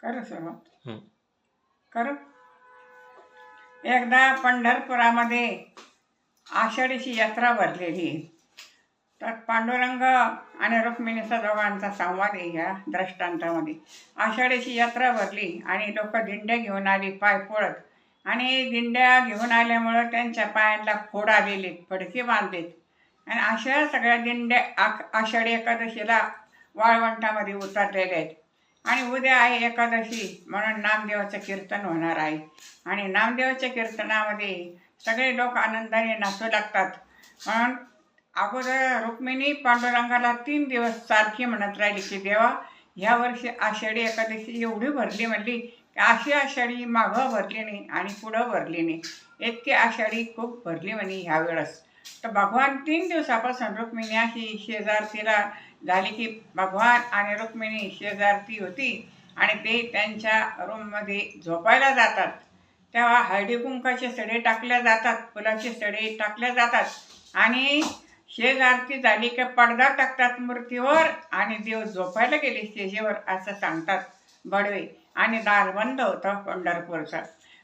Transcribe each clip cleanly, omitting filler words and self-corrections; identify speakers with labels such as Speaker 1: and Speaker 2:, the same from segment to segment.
Speaker 1: करू सुरुवात.
Speaker 2: हं.
Speaker 1: करू. एकदा पंढरपुरामध्ये आषाढीची यात्रा भरलेली. तर पांडुरंग आणि रुक्मिणीचा दोघांचा संवाद आहे या दृष्टांतामध्ये. आषाढीची यात्रा भरली आणि लोक दिंड्या घेऊन आली पाय पळत, आणि दिंड्या घेऊन आल्यामुळं त्यांच्या पायांना फोड आलेले, फडके बांधलेत. आणि अशा सगळ्या दिंड्या आषाढी एकादशीला वाळवंटामध्ये उतरलेल्या आहेत. आणि उद्या आहे एकादशी, म्हणून नामदेवाचं कीर्तन होणार आहे. आणि नामदेवाच्या कीर्तनामध्ये सगळे लोक आनंदाने नाचू लागतात. म्हणून अगोदर रुक्मिणी पांडुरंगाला 3 दिवस सारखी म्हणत राहिली की देवा, ह्या वर्षी आषाढी एकादशी एवढी भरली म्हणली की अशी आषाढी मागं भरली नाही आणि पुढं भरली नाही, इतकी आषाढी खूप भरली म्हणे ह्या वेळेस. तर भगवान 3 दिवसापासून रुक्मिणी अशी शेजारतीला झाली की भगवान आणि रुक्मिणी शेजारती होती आणि ते त्यांच्या रूममध्ये झोपायला जातात. तेव्हा हळदी कुंकाचे सडे टाकल्या जातात, फुलाचे सडे टाकल्या जातात, आणि शेजारती झाली की पडदा टाकतात मूर्तीवर आणि देव झोपायला गेले स्टेजेवर, असं सांगतात बडवे. आणि दार बंद होतं पंढरपूरचं.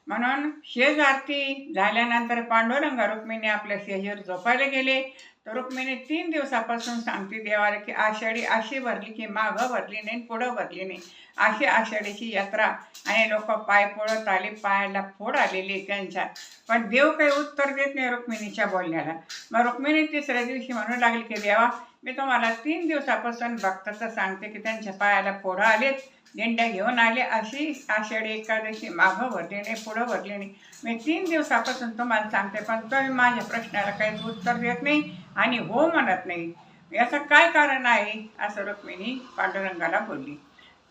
Speaker 1: म्हणून शेजारती झाल्यानंतर पांडुरंग रुक्मिणी आपल्या स्टेजवर झोपायला गेले. तर रुक्मिणी 3 दिवसापासून सांगते देवाला की आषाढी अशी भरली की मागं भरली नाही, पुढं भरली नाही, अशी आषाढीची यात्रा. आणि लोक पाय पळत आले, पायाला फोड आलेली त्यांच्या. पण देव काही उत्तर देत नाही रुक्मिणीच्या बोलण्याला. मग रुक्मिणी 3ऱ्या दिवशी म्हणू लागली की देवा, मी तुम्हाला 3 दिवसापासून भक्ताचं सांगते की त्यांच्या पायाला फोडं आलेत, दिंड्या घेऊन आले, अशी आषाढी एकादशी मागं भरली नाही, पुढं भरली नाही. मी 3 दिवसापासून तुम्हाला सांगते, पण तुम्ही माझ्या प्रश्नाला काहीच उत्तर देत नाही आणि हो म्हणत नाही. याचं काय कारण आहे, असं रुक्मिणी पांडुरंगाला बोलली.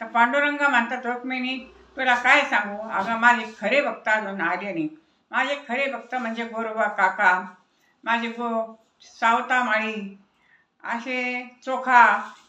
Speaker 1: तर पांडुरंग म्हणतात, रुक्मिणी तुला काय सांगू, अगं माझे खरे भक्त अजून आले नाही. माझे खरे भक्त म्हणजे गोरोबा काका, माझे सावता माळी, असे चोखा,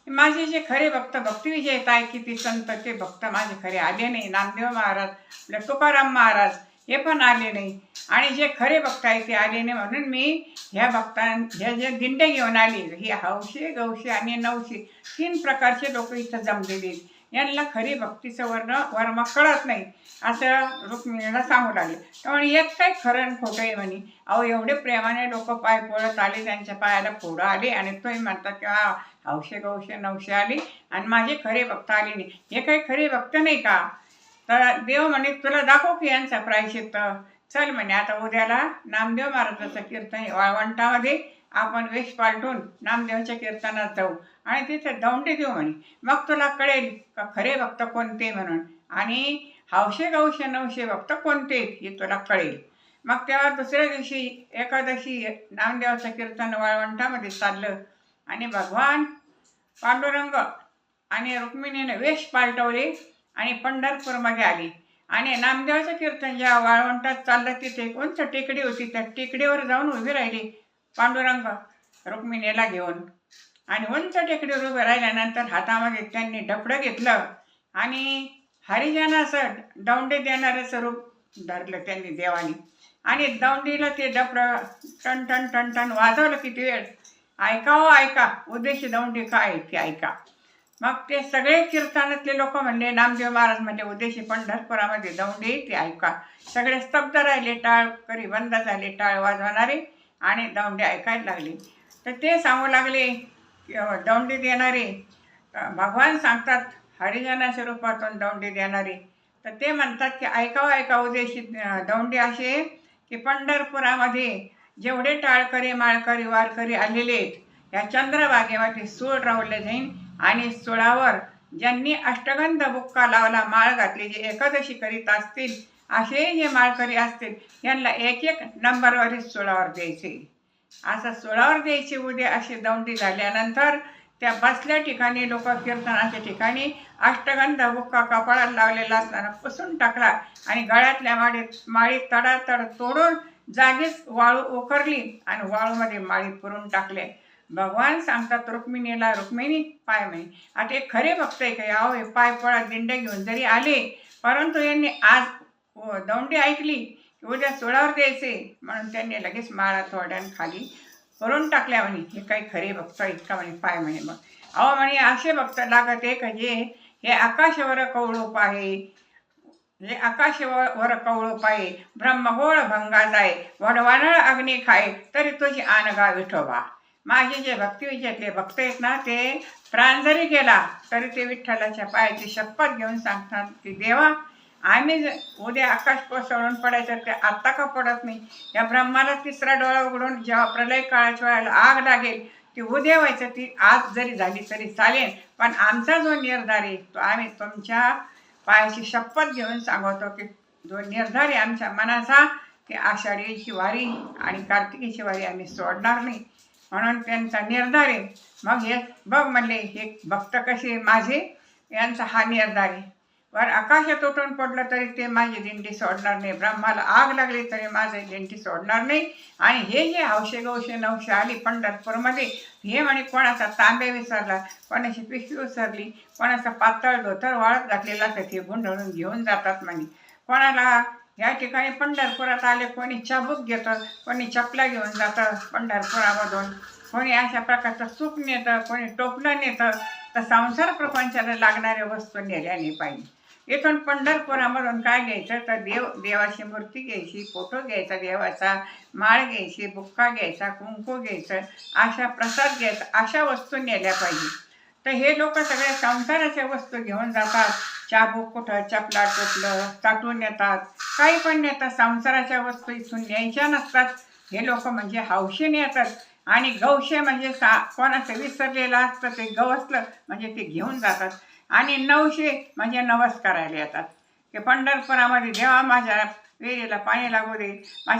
Speaker 1: माझे जे खरे भक्त भक्तिविजयत आहे किती संत, ते भक्त माझे खरे आले नाही. नामदेव महाराज, आपले तुकाराम महाराज हे पण आले नाही. आणि जे खरे भक्त आहे ते आले नाही, म्हणून मी ह्या ह्या जे दिंडे घेऊन आली, ही हौशे गौशे आणि नवशे 3 प्रकारचे लोक इथं जमलेले, यांना खरी भक्तीचं वर्म कळत नाही, असं रुक्मिणीला सांगू लागले. त्यामुळे एक काही खरं आणि खोटं आहे म्हणे. अहो एवढे प्रेमाने लोक पाय पळत आले, त्यांच्या पायाला फोडं आले, आणि तुम्ही म्हणतात की हा हौशे गौशे नवशे आली आणि माझे खरे भक्त आले नाही, हे काही खरे भक्त नाही का? तर देव म्हणे तुला दाखव की यांचा प्रायश्चित्त. चल म्हणे, आता उद्याला नामदेव महाराजाचं कीर्तन वाळवंटामध्ये आपण वेश पालटून नामदेवाच्या कीर्तनात जाऊ आणि तिथे दौंडी देऊ म्हणे. मग तुला कळेल का खरे भक्त कोणते म्हणून, आणि हौशे गौशे नवशे भक्त कोणते हे तुला कळेल. मग तेव्हा 2ऱ्या दिवशी एकादशी नामदेवाचं कीर्तन वाळवंटामध्ये चाललं, आणि भगवान पांडुरंग आणि रुक्मिणीने वेश पालटवले आणि पंढरपूरमध्ये आली. आणि नामदेवाचं कीर्तन ज्या वाळवंटात चाललं तिथे एक उंच टेकडी होती, त्या टेकडीवर जाऊन उभी राहिली पांडुरंग रुक्मिणीला घेऊन. आणि उंच टेकडीवर उभे राहिल्यानंतर हातामध्ये त्यांनी डफडं घेतलं आणि हरिजनाचं दौंडी देणारं रूप धरलं त्यांनी देवानी. आणि दौंडीला ते डफडं टन टन टन टन वाजवलं किती वेळ. ऐका हो ऐका, उद्देश दौंडी काय ते ऐका. मग ते सगळे कीर्तनातले लोक म्हणले, नामदेव महाराज म्हणजे उद्देशी पंढरपुरामध्ये दौंडी ते ऐका. सगळे स्तब्ध राहिले, टाळ करी बंद झाले, टाळ वाजवणारे, आणि दौंडी ऐकायला लागले. तर ते सांगू लागले दौंडी देणारे भगवान सांगतात हरिजनाच्या रूपातून दौंडी देणारे. तर ते म्हणतात की ऐकावं ऐका, उद्देशी दौंडी असे की पंढरपुरामध्ये जेवढे टाळकरी माळकरी वारकरी आलेले आहेत, या चंद्रभागेमध्ये सूळ रावले जाईन, आणि सुळावर ज्यांनी अष्टगंध बुक्का लावला, माळ घातली, जे एकादशी करीत असतील असे जे माळकरी असतील, यांना 1-1 नंबरवरच सुळावर द्यायचे. असं सुळावर द्यायचे उद्या. अशी दौंडी झाल्यानंतर त्या बसल्या ठिकाणी लोक कीर्तनाच्या ठिकाणी अष्टगंध बुक्का कपाळाला लावलेला असताना पुसून टाकला, आणि गळ्यातल्या माळी तडातड तोडून जागीच वाळू उकरली आणि वाळूमध्ये माळी पुरून टाकले. भगवान सांगतात रुक्मिणीला, रुक्मिणी पाय म्हणे, आता एक खरे भक्त आहे का, अहो हे पाय पळा दिंड्या घेऊन जरी आले, परंतु यांनी आज दौंडी ऐकली उद्या सुळावर द्यायचे, म्हणून त्यांनी लगेच माळा थोड्यान खाली करून टाकल्या म्हणे. हे काही खरे भक्त आहेत का म्हणे, पाय म्हणे. मग अहो म्हणे असे भक्त लागत आहे का जे हे आकाशवर कवळूप आहे, हे आकाशवर कवळूप आहे. ब्रह्मगोळ भंगा जाय, वडवानळ अग्नी खाय, तरी तुझी आनगा विठोबा. माझे जे भक्तिविजयातले भक्त आहेत ना, ते प्राण जरी गेला तरी ते विठ्ठलाच्या पायाची शपथ घेऊन सांगतात की देवा, आम्ही उद्या आकाश कोसळून पडायचं ते आत्ता का पडत नाही. या ब्रह्माला तिसरा डोळा उघडून जेव्हा प्रलय काळाच्या वेळेला आग लागेल ती उद्या व्हायचं, ती आज जरी झाली तरी चालेल, पण आमचा जो निर्धार आहे तो आम्ही तुमच्या पायाची शपथ घेऊन सांगतो की जो निर्धार आहे आमच्या मनाचा की आषाढीची वारी आणि कार्तिकीची वारी आम्ही सोडणार नाही, म्हणून त्यांचा निर्धार आहे. मग हे बघ म्हणले, हे भक्त कसे माझे, यांचा हा निर्धार आहे. वर आकाशात उठून पडलं तरी ते माझी दिंडी सोडणार नाही, ब्रह्माला आग लागली तरी माझी दिंडी सोडणार नाही. आणि हे जे हौशे गौशे नवशे आली पंढरपूरमध्ये, हे म्हणे कोणाचा तांबे विसरला, कोणाची पिशवी विसरली, कोणाचा पातळ धोतर वाळत घातलेला तर ते गुंडळून घेऊन जातात म्हणे. कोणाला या ठिकाणी पंढरपुरात आले कोणी चाबूक घेतं, कोणी चपला घेऊन जातं पंढरपुरामधून, कोणी अशा प्रकारचं सूप नेतं, कोणी टोपलं नेतं. तर संसार प्रपंचाला लागणाऱ्या वस्तू नेल्या नाही पाहिजे. इथून पंढरपुरामधून काय घ्यायचं तर देवाची मूर्ती घ्यायची, फोटो घ्यायचा देवाचा, माळ घ्यायची, बुक्का घ्यायचा, कुंकू घ्यायचं, अशा प्रसाद घ्यायचा, अशा वस्तू नेल्या पाहिजे. तर हे लोक सगळ्या संसाराच्या वस्तू घेऊन जातात. चाबूक कुठं, चपला टोपलं चाटून येतात, काही पण नेतात. संसाराच्या वस्तू इथून न्यायच्या नसतात. हे लोक म्हणजे हौशेने येतात. आणि गौशे म्हणजे कोणाचं विसरलेलं असतं ते गवसलं म्हणजे ते घेऊन जातात. आणि नवशे म्हणजे नवस करायला येतात की पंढरपुरामध्ये देवा माझ्या विहिरीला पाणी लागू दे, माझ्या